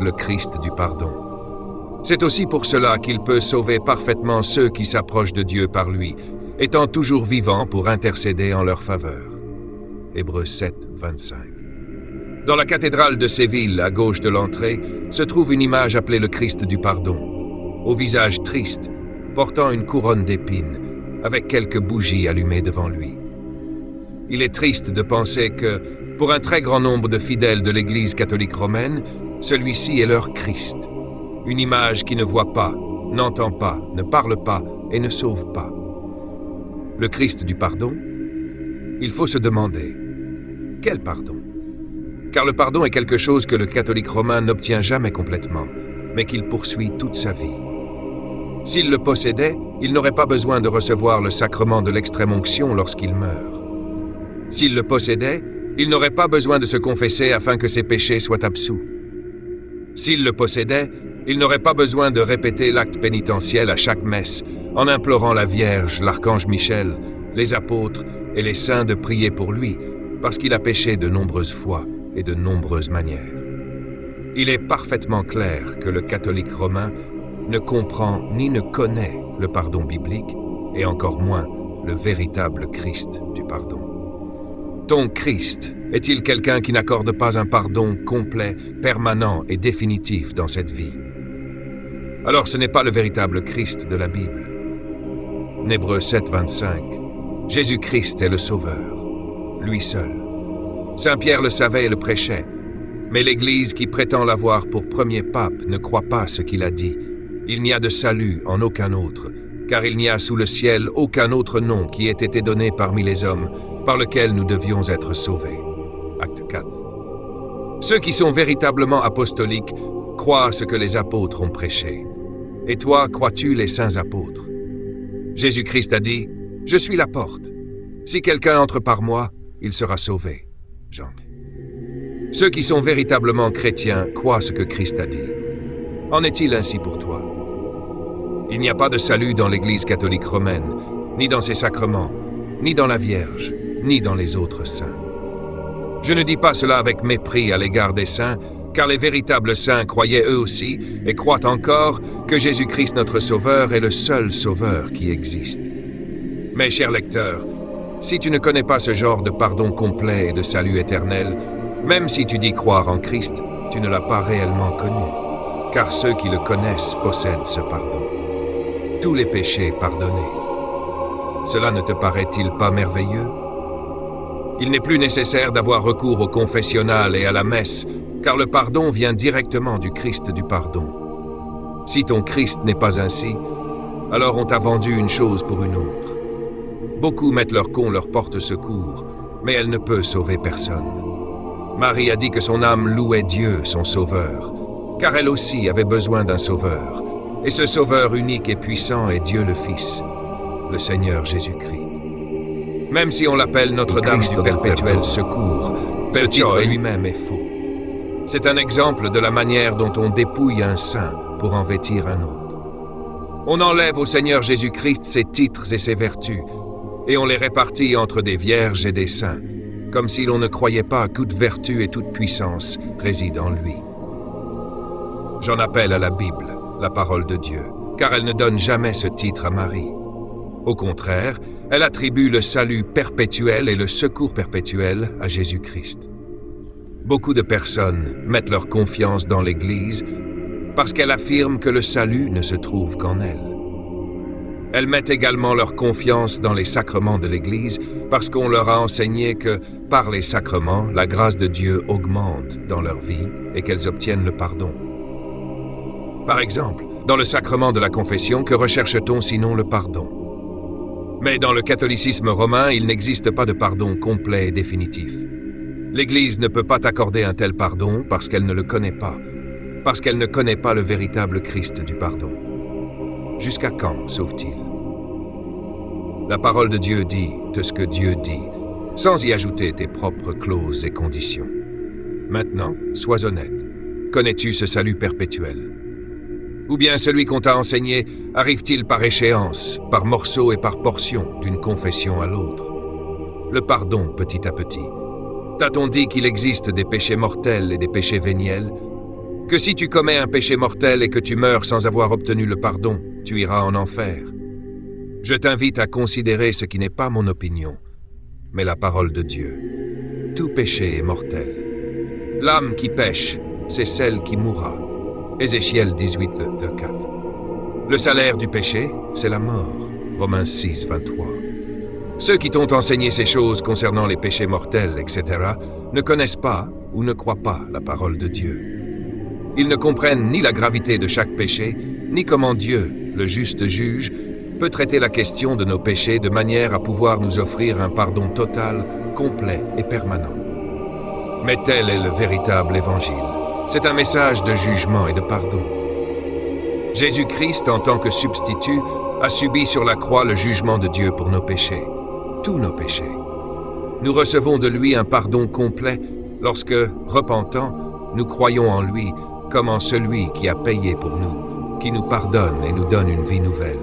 véritable Christ du pardon. C'est aussi pour cela qu'il peut sauver parfaitement ceux qui s'approchent de Dieu par lui, étant toujours vivant pour intercéder en leur faveur. Hébreux 7, 25. Dans la cathédrale de Séville, à gauche de l'entrée, se trouve une image appelée le Christ du pardon, au visage triste, portant une couronne d'épines, avec quelques bougies allumées devant lui. Il est triste de penser que, pour un très grand nombre de fidèles de l'Église catholique romaine, celui-ci est leur Christ, une image qui ne voit pas, n'entend pas, ne parle pas et ne sauve pas. Le Christ du pardon? Il faut se demander, quel pardon? Car le pardon est quelque chose que le catholique romain n'obtient jamais complètement, mais qu'il poursuit toute sa vie. S'il le possédait, il n'aurait pas besoin de recevoir le sacrement de l'extrême-onction lorsqu'il meurt. S'il le possédait, il n'aurait pas besoin de se confesser afin que ses péchés soient absous. S'il le possédait, il n'aurait pas besoin de répéter l'acte pénitentiel à chaque messe, en implorant la Vierge, l'archange Michel, les apôtres et les saints de prier pour lui, parce qu'il a péché de nombreuses fois et de nombreuses manières. Il est parfaitement clair que le catholique romain ne comprend ni ne connaît le pardon biblique, et encore moins le véritable Christ du pardon. Ton Christ est-il quelqu'un qui n'accorde pas un pardon complet, permanent et définitif dans cette vie? Alors ce n'est pas le véritable Christ de la Bible. En Hébreux 7, 25, Jésus-Christ est le Sauveur, lui seul. Saint Pierre le savait et le prêchait, mais l'Église qui prétend l'avoir pour premier pape ne croit pas ce qu'il a dit. Il n'y a de salut en aucun autre, car il n'y a sous le ciel aucun autre nom qui ait été donné parmi les hommes, par lequel nous devions être sauvés. Acte 4. Ceux qui sont véritablement apostoliques croient ce que les apôtres ont prêché. Et toi, crois-tu les saints apôtres? Jésus-Christ a dit, « Je suis la porte. Si quelqu'un entre par moi, il sera sauvé. » Jean. Ceux qui sont véritablement chrétiens croient ce que Christ a dit. En est-il ainsi pour toi? Il n'y a pas de salut dans l'Église catholique romaine, ni dans ses sacrements, ni dans la Vierge, ni dans les autres saints. Je ne dis pas cela avec mépris à l'égard des saints, car les véritables saints croyaient eux aussi, et croient encore, que Jésus-Christ notre Sauveur est le seul Sauveur qui existe. Mais, cher lecteur, si tu ne connais pas ce genre de pardon complet et de salut éternel, même si tu dis croire en Christ, tu ne l'as pas réellement connu, car ceux qui le connaissent possèdent ce pardon. Tous les péchés pardonnés. Cela ne te paraît-il pas merveilleux? Il n'est plus nécessaire d'avoir recours au confessionnal et à la messe, car le pardon vient directement du Christ du pardon. Si ton Christ n'est pas ainsi, alors on t'a vendu une chose pour une autre. Beaucoup mettent leur con leur porte secours, mais elle ne peut sauver personne. Marie a dit que son âme louait Dieu, son Sauveur, car elle aussi avait besoin d'un Sauveur, et ce Sauveur unique et puissant est Dieu le Fils, le Seigneur Jésus-Christ. Même si on l'appelle Notre-Dame du perpétuel secours, ce titre lui-même est faux. C'est un exemple de la manière dont on dépouille un saint pour en vêtir un autre. On enlève au Seigneur Jésus-Christ ses titres et ses vertus, et on les répartit entre des vierges et des saints, comme si l'on ne croyait pas que toute vertu et toute puissance résident en lui. J'en appelle à la Bible, la parole de Dieu, car elle ne donne jamais ce titre à Marie. Au contraire, elle attribue le salut perpétuel et le secours perpétuel à Jésus-Christ. Beaucoup de personnes mettent leur confiance dans l'Église parce qu'elle affirme que le salut ne se trouve qu'en elle. Elles mettent également leur confiance dans les sacrements de l'Église parce qu'on leur a enseigné que, par les sacrements, la grâce de Dieu augmente dans leur vie et qu'elles obtiennent le pardon. Par exemple, dans le sacrement de la confession, que recherche-t-on sinon le pardon? Mais dans le catholicisme romain, il n'existe pas de pardon complet et définitif. L'Église ne peut pas t'accorder un tel pardon parce qu'elle ne le connaît pas, parce qu'elle ne connaît pas le véritable Christ du pardon. Jusqu'à quand sauve-t-il? La parole de Dieu dit ce que Dieu dit, sans y ajouter tes propres clauses et conditions. Maintenant, sois honnête. Connais-tu ce salut perpétuel? Ou bien celui qu'on t'a enseigné arrive-t-il par échéance, par morceaux et par portions, d'une confession à l'autre? Le pardon petit à petit. T'a-t-on dit qu'il existe des péchés mortels et des péchés véniels? que si tu commets un péché mortel et que tu meurs sans avoir obtenu le pardon, tu iras en enfer. Je t'invite à considérer ce qui n'est pas mon opinion, mais la parole de Dieu. Tout péché est mortel. L'âme qui pêche, c'est celle qui mourra. Ézéchiel 18, 4. Le salaire du péché, c'est la mort. Romains 6, 23. Ceux qui t'ont enseigné ces choses concernant les péchés mortels, etc., ne connaissent pas ou ne croient pas la parole de Dieu. Ils ne comprennent ni la gravité de chaque péché, ni comment Dieu, le juste juge, peut traiter la question de nos péchés de manière à pouvoir nous offrir un pardon total, complet et permanent. Mais tel est le véritable évangile. C'est un message de jugement et de pardon. Jésus-Christ, en tant que substitut, a subi sur la croix le jugement de Dieu pour nos péchés, tous nos péchés. Nous recevons de lui un pardon complet lorsque, repentant, nous croyons en lui comme en celui qui a payé pour nous, qui nous pardonne et nous donne une vie nouvelle.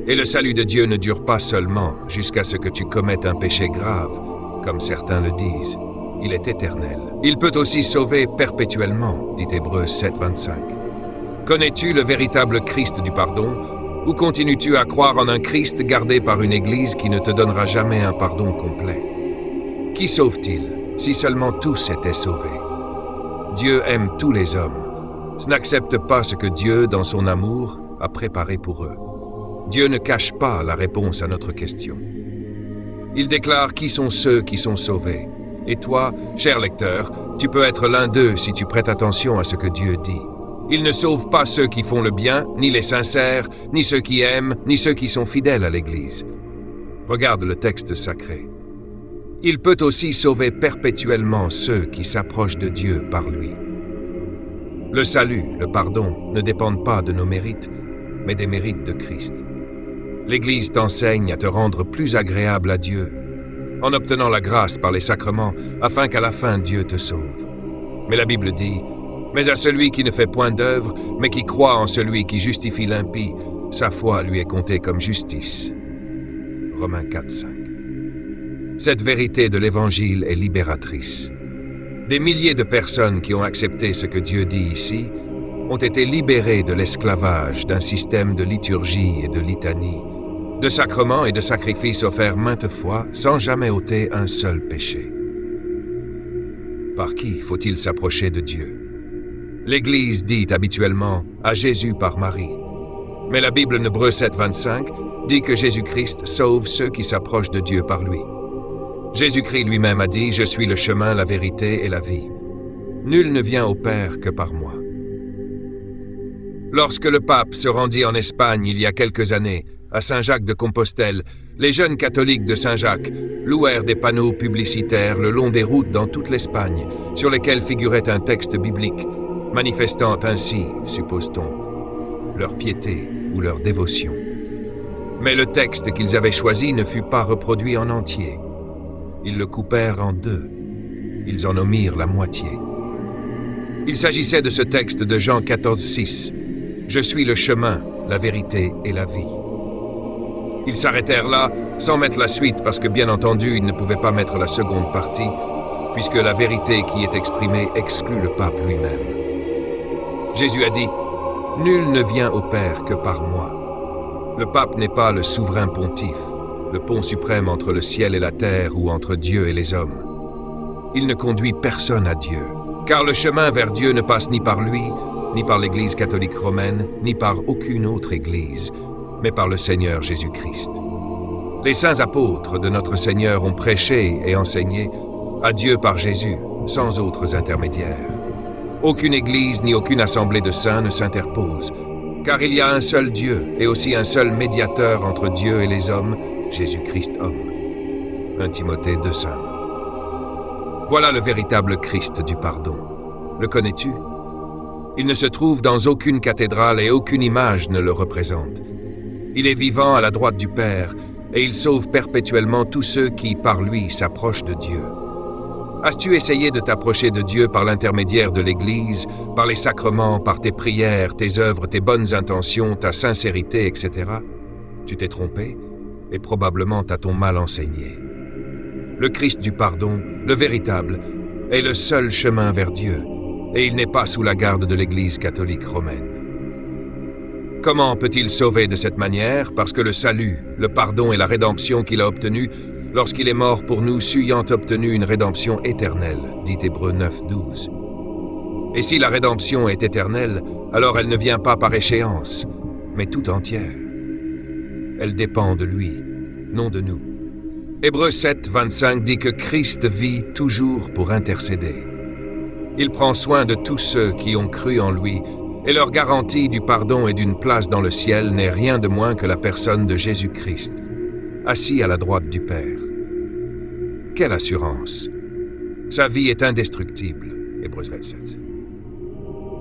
Et le salut de Dieu ne dure pas seulement jusqu'à ce que tu commettes un péché grave, comme certains le disent. Il est éternel. Il peut aussi sauver perpétuellement, dit Hébreux 7, 25. Connais-tu le véritable Christ du pardon, ou continues-tu à croire en un Christ gardé par une Église qui ne te donnera jamais un pardon complet? Qui sauve-t-il, si seulement tous étaient sauvés? Dieu aime tous les hommes. N'accepte pas ce que Dieu, dans son amour, a préparé pour eux. Dieu ne cache pas la réponse à notre question. Il déclare qui sont ceux qui sont sauvés. Et toi, cher lecteur, tu peux être l'un d'eux si tu prêtes attention à ce que Dieu dit. Il ne sauve pas ceux qui font le bien, ni les sincères, ni ceux qui aiment, ni ceux qui sont fidèles à l'Église. Regarde le texte sacré. Il peut aussi sauver perpétuellement ceux qui s'approchent de Dieu par lui. Le salut, le pardon, ne dépendent pas de nos mérites, mais des mérites de Christ. L'Église t'enseigne à te rendre plus agréable à Dieu, en obtenant la grâce par les sacrements, afin qu'à la fin Dieu te sauve. Mais la Bible dit, « Mais à celui qui ne fait point d'œuvre, mais qui croit en celui qui justifie l'impie, sa foi lui est comptée comme justice. » Romains 4, 5. Cette vérité de l'Évangile est libératrice. Des milliers de personnes qui ont accepté ce que Dieu dit ici ont été libérées de l'esclavage d'un système de liturgie et de litanie, de sacrements et de sacrifices offerts maintes fois sans jamais ôter un seul péché. Par qui faut-il s'approcher de Dieu? L'Église dit habituellement à Jésus par Marie. Mais la Bible en Hébreux 7, 25 dit que Jésus-Christ sauve ceux qui s'approchent de Dieu par lui. Jésus-Christ lui-même a dit « Je suis le chemin, la vérité et la vie. Nul ne vient au Père que par moi. » Lorsque le pape se rendit en Espagne il y a quelques années, à Saint-Jacques de Compostelle, les jeunes catholiques de Saint-Jacques louèrent des panneaux publicitaires le long des routes dans toute l'Espagne, sur lesquels figurait un texte biblique, manifestant ainsi, suppose-t-on, leur piété ou leur dévotion. Mais le texte qu'ils avaient choisi ne fut pas reproduit en entier. Ils le coupèrent en deux. Ils en omirent la moitié. Il s'agissait de ce texte de Jean 14, 6. « Je suis le chemin, la vérité et la vie. » Ils s'arrêtèrent là, sans mettre la suite, parce que bien entendu, ils ne pouvaient pas mettre la seconde partie, puisque la vérité qui est exprimée exclut le pape lui-même. Jésus a dit « Nul ne vient au Père que par moi. » Le pape n'est pas le souverain pontife, le pont suprême entre le ciel et la terre ou entre Dieu et les hommes. Il ne conduit personne à Dieu, car le chemin vers Dieu ne passe ni par lui, ni par l'Église catholique romaine, ni par aucune autre Église, mais par le Seigneur Jésus-Christ. Les saints apôtres de notre Seigneur ont prêché et enseigné à Dieu par Jésus, sans autres intermédiaires. Aucune Église ni aucune assemblée de saints ne s'interpose, car il y a un seul Dieu et aussi un seul médiateur entre Dieu et les hommes, Jésus-Christ homme. 1 Timothée 2,5. Voilà le véritable Christ du pardon. Le connais-tu? Il ne se trouve dans aucune cathédrale et aucune image ne le représente. Il est vivant à la droite du Père et il sauve perpétuellement tous ceux qui, par lui, s'approchent de Dieu. As-tu essayé de t'approcher de Dieu par l'intermédiaire de l'Église, par les sacrements, par tes prières, tes œuvres, tes bonnes intentions, ta sincérité, etc. Tu t'es trompé et probablement t'as-t-on mal enseigné. Le Christ du pardon, le véritable, est le seul chemin vers Dieu. et il n'est pas sous la garde de l'Église catholique romaine. Comment peut-il sauver de cette manière? Parce que le salut, le pardon et la rédemption qu'il a obtenus lorsqu'il est mort pour nous, ayant obtenu une rédemption éternelle, dit Hébreux 9, 12. Et si la rédemption est éternelle, alors elle ne vient pas par échéance, mais tout entière. Elle dépend de lui, non de nous. Hébreux 7, 25 dit que Christ vit toujours pour intercéder. Il prend soin de tous ceux qui ont cru en lui, et leur garantie du pardon et d'une place dans le ciel n'est rien de moins que la personne de Jésus-Christ, assis à la droite du Père. Quelle assurance! Sa vie est indestructible. Hébreux 7.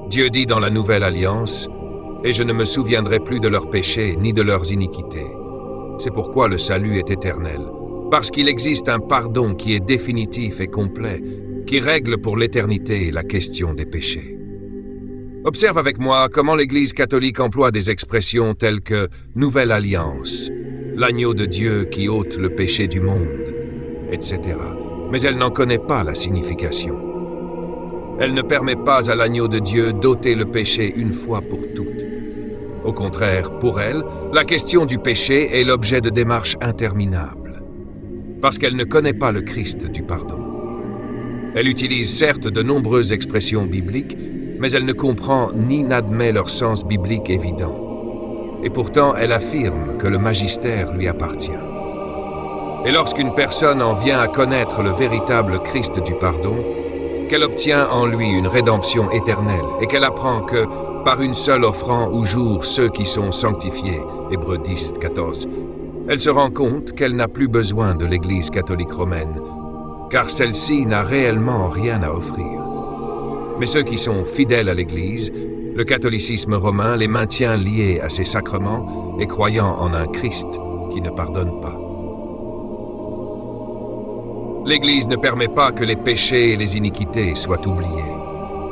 Dieu dit dans la Nouvelle Alliance, « Et je ne me souviendrai plus de leurs péchés ni de leurs iniquités. » C'est pourquoi le salut est éternel, parce qu'il existe un pardon qui est définitif et complet, qui règle pour l'éternité la question des péchés. Observe avec moi comment l'Église catholique emploie des expressions telles que « Nouvelle Alliance »,« L'agneau de Dieu qui ôte le péché du monde », etc. Mais elle n'en connaît pas la signification. Elle ne permet pas à l'agneau de Dieu d'ôter le péché une fois pour toutes. Au contraire, pour elle, la question du péché est l'objet de démarches interminables, parce qu'elle ne connaît pas le Christ du pardon. Elle utilise certes de nombreuses expressions bibliques, mais elle ne comprend ni n'admet leur sens biblique évident. Et pourtant, elle affirme que le magistère lui appartient. Et lorsqu'une personne en vient à connaître le véritable Christ du pardon, qu'elle obtient en lui une rédemption éternelle et qu'elle apprend que, par une seule offrande au jour ceux qui sont sanctifiés, Hébreux 10, 14, elle se rend compte qu'elle n'a plus besoin de l'Église catholique romaine, car celle-ci n'a réellement rien à offrir. Mais ceux qui sont fidèles à l'Église, le catholicisme romain les maintient liés à ses sacrements et croyant en un Christ qui ne pardonne pas. L'Église ne permet pas que les péchés et les iniquités soient oubliés.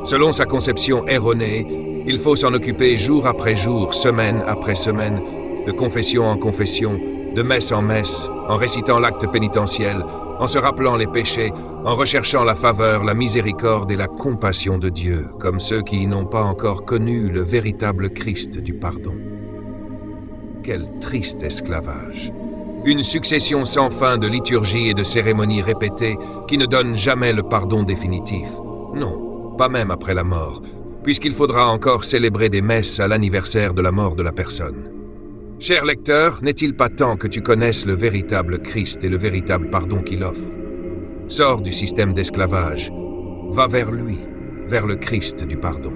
Selon sa conception erronée, il faut s'en occuper jour après jour, semaine après semaine, de confession en confession, de messe en messe, en récitant l'acte pénitentiel, en se rappelant les péchés, en recherchant la faveur, la miséricorde et la compassion de Dieu, comme ceux qui n'ont pas encore connu le véritable Christ du pardon. Quel triste esclavage! Une succession sans fin de liturgies et de cérémonies répétées qui ne donnent jamais le pardon définitif. Non, pas même après la mort, puisqu'il faudra encore célébrer des messes à l'anniversaire de la mort de la personne. Cher lecteur, n'est-il pas temps que tu connaisses le véritable Christ et le véritable pardon qu'il offre? Sors du système d'esclavage, va vers lui, vers le Christ du pardon.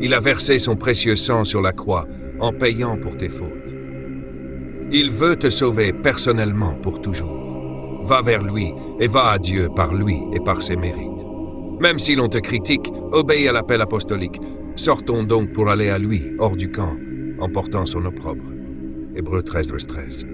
Il a versé son précieux sang sur la croix en payant pour tes fautes. Il veut te sauver personnellement pour toujours. Va vers lui et va à Dieu par lui et par ses mérites. Même si l'on te critique, obéis à l'appel apostolique. Sortons donc pour aller à lui, hors du camp, en portant son opprobre. Hébreux 13, verset 13.